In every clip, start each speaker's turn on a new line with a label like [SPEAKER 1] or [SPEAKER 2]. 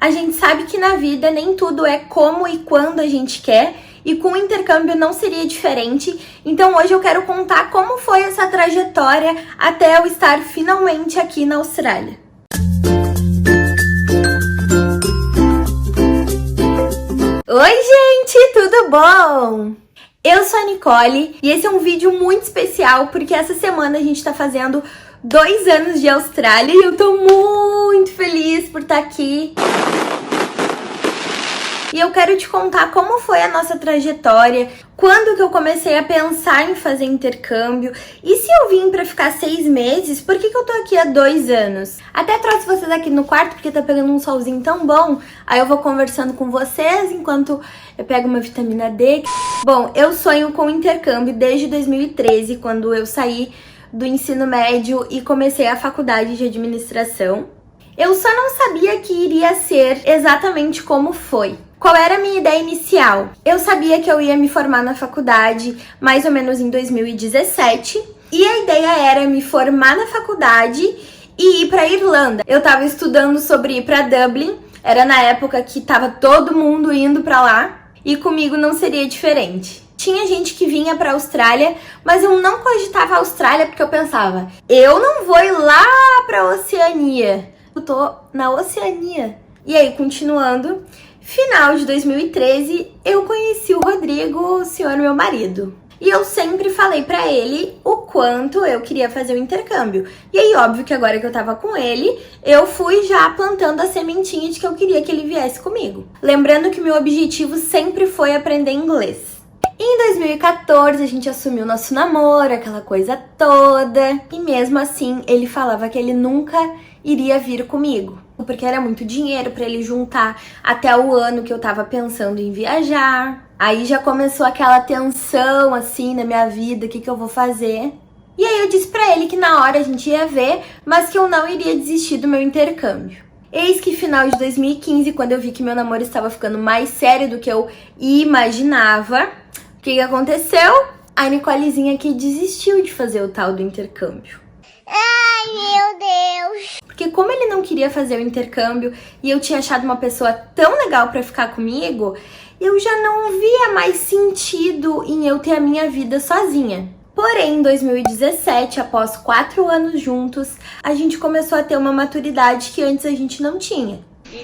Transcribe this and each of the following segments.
[SPEAKER 1] A gente sabe que na vida nem tudo é como e quando a gente quer, e com o intercâmbio não seria diferente. Então hoje eu quero contar como foi essa trajetória até eu estar finalmente aqui na Austrália. Oi gente, tudo bom? Eu sou a Nicole e esse é um vídeo muito especial porque essa semana a gente tá fazendo 2 anos de Austrália e eu tô muito feliz por estar aqui. E eu quero te contar como foi a nossa trajetória, quando que eu comecei a pensar em fazer intercâmbio, e se eu vim pra ficar 6 meses, por que eu tô aqui há 2 anos? Até trouxe vocês aqui no quarto porque tá pegando um solzinho tão bom, aí eu vou conversando com vocês enquanto eu pego uma vitamina D. Bom, eu sonho com intercâmbio desde 2013, quando eu saí do ensino médio e comecei a faculdade de administração. Eu só não sabia que iria ser exatamente como foi. Qual era a minha ideia inicial? Eu sabia que eu ia me formar na faculdade mais ou menos em 2017 e a ideia era me formar na faculdade e ir para Irlanda. Eu tava estudando sobre ir para Dublin, era na época que tava todo mundo indo para lá e comigo não seria diferente. Tinha gente que vinha pra Austrália, mas eu não cogitava a Austrália porque eu pensava, eu não vou ir lá pra Oceania. Eu tô na Oceania. E aí, continuando, final de 2013, eu conheci o Rodrigo, o senhor meu marido. E eu sempre falei pra ele o quanto eu queria fazer o intercâmbio. E aí, óbvio que agora que eu tava com ele, eu fui já plantando a sementinha de que eu queria que ele viesse comigo. Lembrando que meu objetivo sempre foi aprender inglês. Em 2014, a gente assumiu nosso namoro, aquela coisa toda. E mesmo assim, ele falava que ele nunca iria vir comigo, porque era muito dinheiro pra ele juntar até o ano que eu tava pensando em viajar. Aí já começou aquela tensão, assim, na minha vida, o que eu vou fazer? E aí eu disse pra ele que na hora a gente ia ver, mas que eu não iria desistir do meu intercâmbio. Eis que final de 2015, quando eu vi que meu namoro estava ficando mais sério do que eu imaginava, o que aconteceu? A Nicolezinha aqui desistiu de fazer o tal do intercâmbio.
[SPEAKER 2] Ai, meu Deus!
[SPEAKER 1] Porque como ele não queria fazer o intercâmbio e eu tinha achado uma pessoa tão legal pra ficar comigo, eu já não via mais sentido em eu ter a minha vida sozinha. Porém, em 2017, após 4 anos juntos, a gente começou a ter uma maturidade que antes a gente não tinha.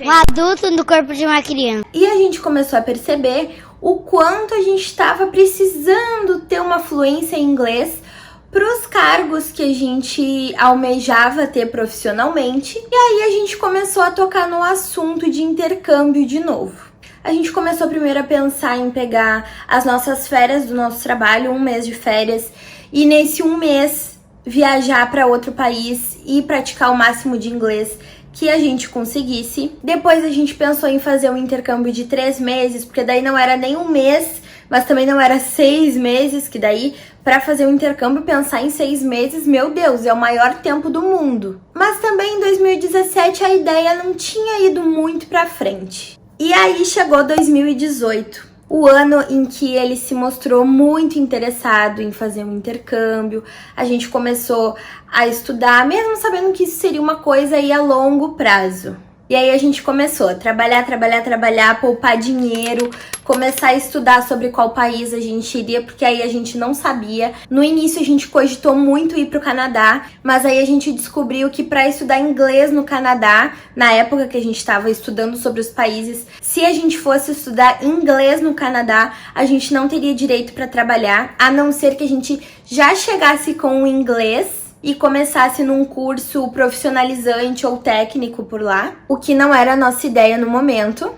[SPEAKER 2] Um adulto no corpo de uma criança.
[SPEAKER 1] E a gente começou a perceber o quanto a gente estava precisando ter uma fluência em inglês para os cargos que a gente almejava ter profissionalmente. E aí a gente começou a tocar no assunto de intercâmbio de novo. A gente começou primeiro a pensar em pegar as nossas férias do nosso trabalho, 1 mês de férias, e nesse 1 mês viajar para outro país e praticar o máximo de inglês que a gente conseguisse. Depois a gente pensou em fazer um intercâmbio de 3 meses, porque daí não era nem 1 mês, mas também não era 6 meses, que daí para fazer um intercâmbio pensar em 6 meses, meu Deus, é o maior tempo do mundo. Mas também em 2017 a ideia não tinha ido muito pra frente. E aí chegou 2018. O ano em que ele se mostrou muito interessado em fazer um intercâmbio. A gente começou a estudar, mesmo sabendo que isso seria uma coisa aí a longo prazo. E aí a gente começou a trabalhar, poupar dinheiro, começar a estudar sobre qual país a gente iria, porque aí a gente não sabia. No início a gente cogitou muito ir pro Canadá, mas aí a gente descobriu que para estudar inglês no Canadá, na época que a gente estava estudando sobre os países, se a gente fosse estudar inglês no Canadá, a gente não teria direito para trabalhar, a não ser que a gente já chegasse com o inglês e começasse num curso profissionalizante ou técnico por lá, o que não era a nossa ideia no momento.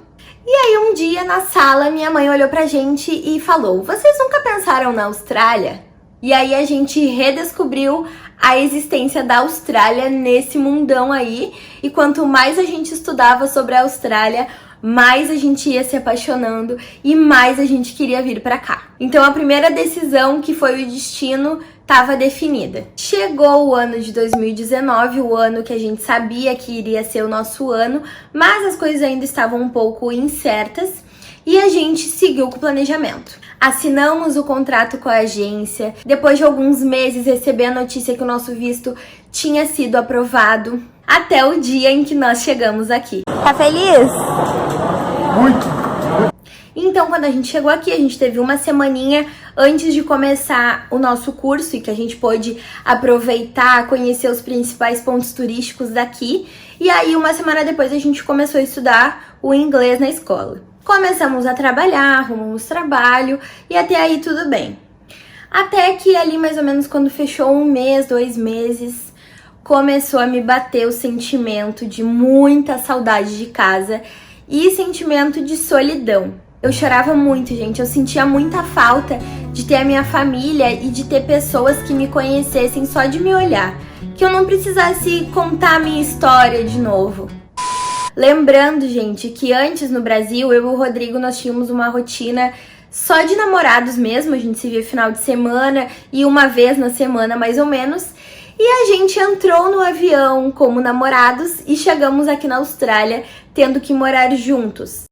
[SPEAKER 1] E aí um dia na sala minha mãe olhou pra gente e falou, vocês nunca pensaram na Austrália? E aí a gente redescobriu a existência da Austrália nesse mundão aí, e quanto mais a gente estudava sobre a Austrália, mais a gente ia se apaixonando e mais a gente queria vir pra cá. Então a primeira decisão, que foi o destino, estava definida. Chegou o ano de 2019, o ano que a gente sabia que iria ser o nosso ano, mas as coisas ainda estavam um pouco incertas e a gente seguiu com o planejamento. Assinamos o contrato com a agência, depois de alguns meses receber a notícia que o nosso visto tinha sido aprovado, até o dia em que nós chegamos aqui. Tá feliz?
[SPEAKER 3] Muito.
[SPEAKER 1] Então, quando a gente chegou aqui, a gente teve uma semaninha antes de começar o nosso curso e que a gente pôde aproveitar, conhecer os principais pontos turísticos daqui. E aí, uma semana depois, a gente começou a estudar o inglês na escola. Começamos a trabalhar, arrumamos trabalho e até aí tudo bem. Até que ali, mais ou menos, quando fechou 1 mês, 2 meses, começou a me bater o sentimento de muita saudade de casa e sentimento de solidão. Eu chorava muito, gente. Eu sentia muita falta de ter a minha família e de ter pessoas que me conhecessem só de me olhar. Que eu não precisasse contar a minha história de novo. Lembrando, gente, que antes no Brasil, eu e o Rodrigo, nós tínhamos uma rotina só de namorados mesmo. A gente se via final de semana e uma vez na semana, mais ou menos. E a gente entrou no avião como namorados e chegamos aqui na Austrália tendo que morar juntos.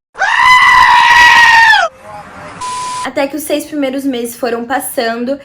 [SPEAKER 1] Até que os 6 primeiros meses foram passando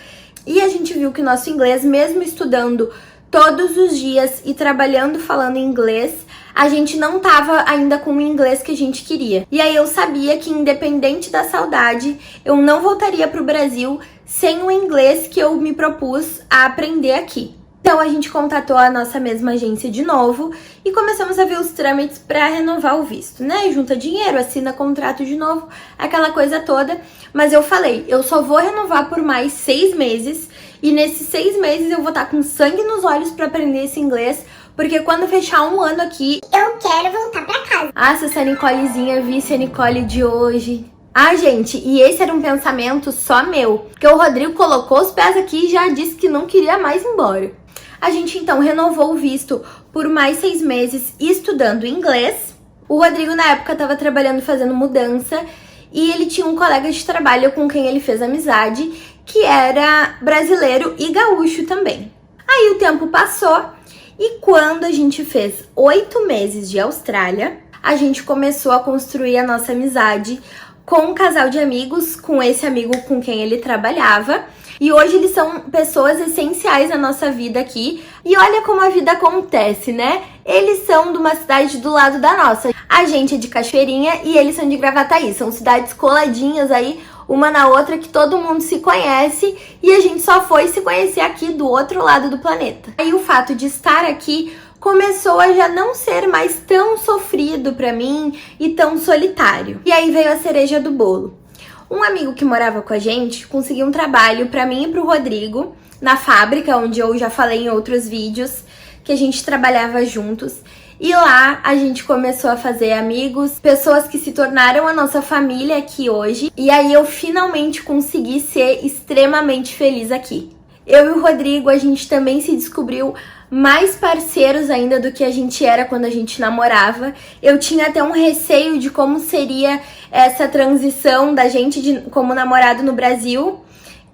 [SPEAKER 1] e a gente viu que o nosso inglês, mesmo estudando todos os dias e trabalhando falando inglês, a gente não tava ainda com o inglês que a gente queria. E aí eu sabia que, independente da saudade, eu não voltaria pro Brasil sem o inglês que eu me propus a aprender aqui. Então a gente contatou a nossa mesma agência de novo e começamos a ver os trâmites para renovar o visto, né? Junta dinheiro, assina contrato de novo, aquela coisa toda. Mas eu falei, eu só vou renovar por mais 6 meses e nesses 6 meses eu vou estar com sangue nos olhos para aprender esse inglês, porque quando fechar 1 ano aqui,
[SPEAKER 2] Eu quero voltar pra casa.
[SPEAKER 1] ah, se essa Nicolezinha visse a Nicole de hoje. Ah, gente, e esse era um pensamento só meu, porque o Rodrigo colocou os pés aqui e já disse que não queria mais ir embora. A gente então renovou o visto por mais 6 meses estudando inglês. O Rodrigo na época estava trabalhando fazendo mudança e ele tinha um colega de trabalho com quem ele fez amizade, que era brasileiro e gaúcho também. Aí o tempo passou e quando a gente fez 8 meses de Austrália, a gente começou a construir a nossa amizade com um casal de amigos, com esse amigo com quem ele trabalhava. E hoje eles são pessoas essenciais na nossa vida aqui. E olha como a vida acontece, né? Eles são de uma cidade do lado da nossa. A gente é de Cachoeirinha e eles são de Gravataí. São cidades coladinhas aí, uma na outra, que todo mundo se conhece. E a gente só foi se conhecer aqui do outro lado do planeta. Aí o fato de estar aqui começou a já não ser mais tão sofrido pra mim e tão solitário. E aí veio a cereja do bolo. Um amigo que morava com a gente conseguiu um trabalho pra mim e pro Rodrigo na fábrica, onde eu já falei em outros vídeos que a gente trabalhava juntos. E lá a gente começou a fazer amigos, pessoas que se tornaram a nossa família aqui hoje. E aí eu finalmente consegui ser extremamente feliz aqui. Eu e o Rodrigo, a gente também se descobriu mais parceiros ainda do que a gente era quando a gente namorava. Eu tinha até um receio de como seria essa transição da gente como namorado no Brasil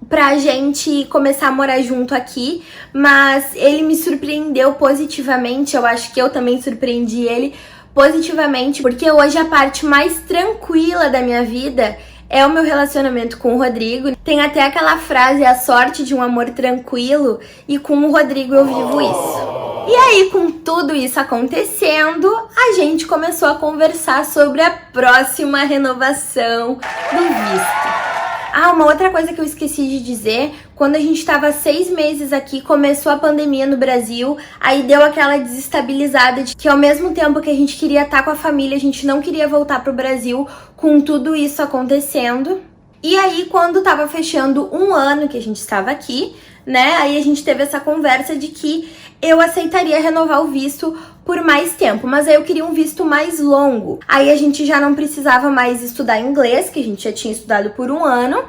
[SPEAKER 1] pra gente começar a morar junto aqui, mas ele me surpreendeu positivamente. Eu acho que eu também surpreendi ele positivamente, porque hoje a parte mais tranquila da minha vida é o meu relacionamento com o Rodrigo. Tem até aquela frase, a sorte de um amor tranquilo, e com o Rodrigo eu vivo isso. E aí, com tudo isso acontecendo, a gente começou a conversar sobre a próxima renovação do visto. Ah, uma outra coisa que eu esqueci de dizer, quando a gente estava 6 meses aqui, começou a pandemia no Brasil, aí deu aquela desestabilizada de que ao mesmo tempo que a gente queria estar com a família, a gente não queria voltar pro Brasil com tudo isso acontecendo. E aí, quando tava fechando 1 ano que a gente estava aqui, né, aí a gente teve essa conversa de que eu aceitaria renovar o visto por mais tempo, mas aí eu queria um visto mais longo. Aí a gente já não precisava mais estudar inglês, que a gente já tinha estudado por 1 ano.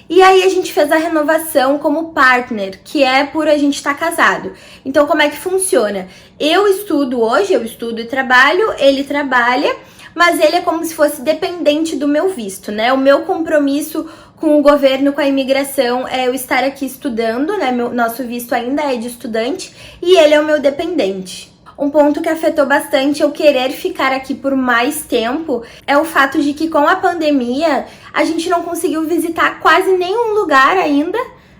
[SPEAKER 1] E aí a gente fez a renovação como partner, que é por a gente estar casado. Então como é que funciona? Eu estudo hoje, eu estudo e trabalho, ele trabalha, mas ele é como se fosse dependente do meu visto, né? O meu compromisso com o governo, com a imigração, é eu estar aqui estudando, né? Nosso visto ainda é de estudante e ele é o meu dependente. Um ponto que afetou bastante eu querer ficar aqui por mais tempo é o fato de que com a pandemia a gente não conseguiu visitar quase nenhum lugar ainda,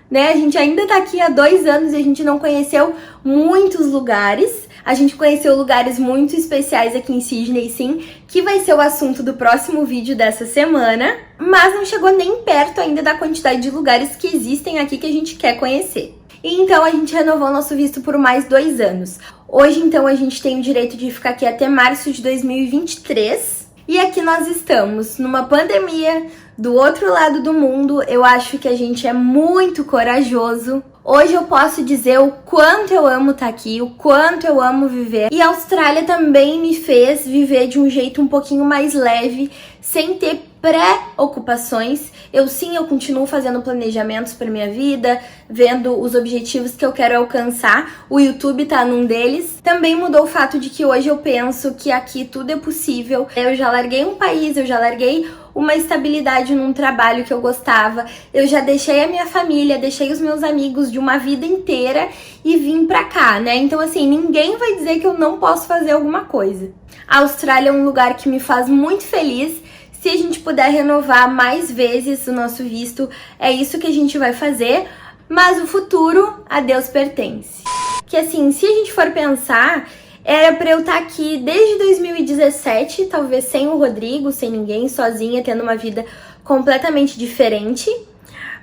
[SPEAKER 1] né? A gente ainda tá aqui há 2 anos e a gente não conheceu muitos lugares. A gente conheceu lugares muito especiais aqui em Sydney, sim, que vai ser o assunto do próximo vídeo dessa semana, mas não chegou nem perto ainda da quantidade de lugares que existem aqui que a gente quer conhecer. E então a gente renovou nosso visto por mais 2 anos. Hoje, então, a gente tem o direito de ficar aqui até março de 2023. E aqui nós estamos, numa pandemia, do outro lado do mundo. Eu acho que a gente é muito corajoso. Hoje eu posso dizer o quanto eu amo estar aqui, o quanto eu amo viver. E a Austrália também me fez viver de um jeito um pouquinho mais leve, sem ter preocupações. Eu continuo fazendo planejamentos para minha vida, vendo os objetivos que eu quero alcançar. O YouTube tá num deles. Também mudou o fato de que hoje eu penso que aqui tudo é possível. Eu já larguei um país, eu já larguei uma estabilidade num trabalho que eu gostava. Eu já deixei a minha família, deixei os meus amigos de uma vida inteira e vim pra cá, né? Então, assim, ninguém vai dizer que eu não posso fazer alguma coisa. A Austrália é um lugar que me faz muito feliz. Se a gente puder renovar mais vezes o nosso visto, é isso que a gente vai fazer. Mas o futuro, a Deus pertence. Que assim, se a gente for pensar, era pra eu estar aqui desde 2017, talvez sem o Rodrigo, sem ninguém, sozinha, tendo uma vida completamente diferente.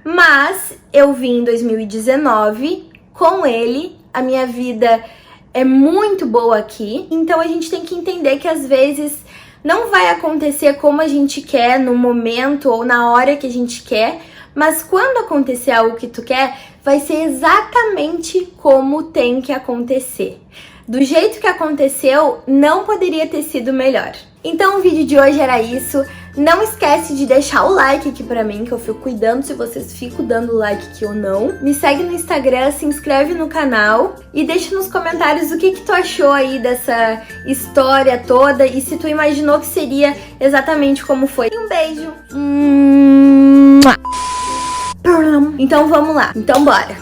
[SPEAKER 1] Mas eu vim em 2019 com ele, a minha vida é muito boa aqui. Então a gente tem que entender que às vezes não vai acontecer como a gente quer, no momento ou na hora que a gente quer, mas quando acontecer algo que tu quer, vai ser exatamente como tem que acontecer. Do jeito que aconteceu, não poderia ter sido melhor. Então o vídeo de hoje era isso. Não esquece de deixar o like aqui pra mim, que eu fico cuidando se vocês ficam dando like aqui ou não. Me segue no Instagram, se inscreve no canal e deixa nos comentários o que tu achou aí dessa história toda e se tu imaginou que seria exatamente como foi. Um beijo! Então vamos lá. Então bora!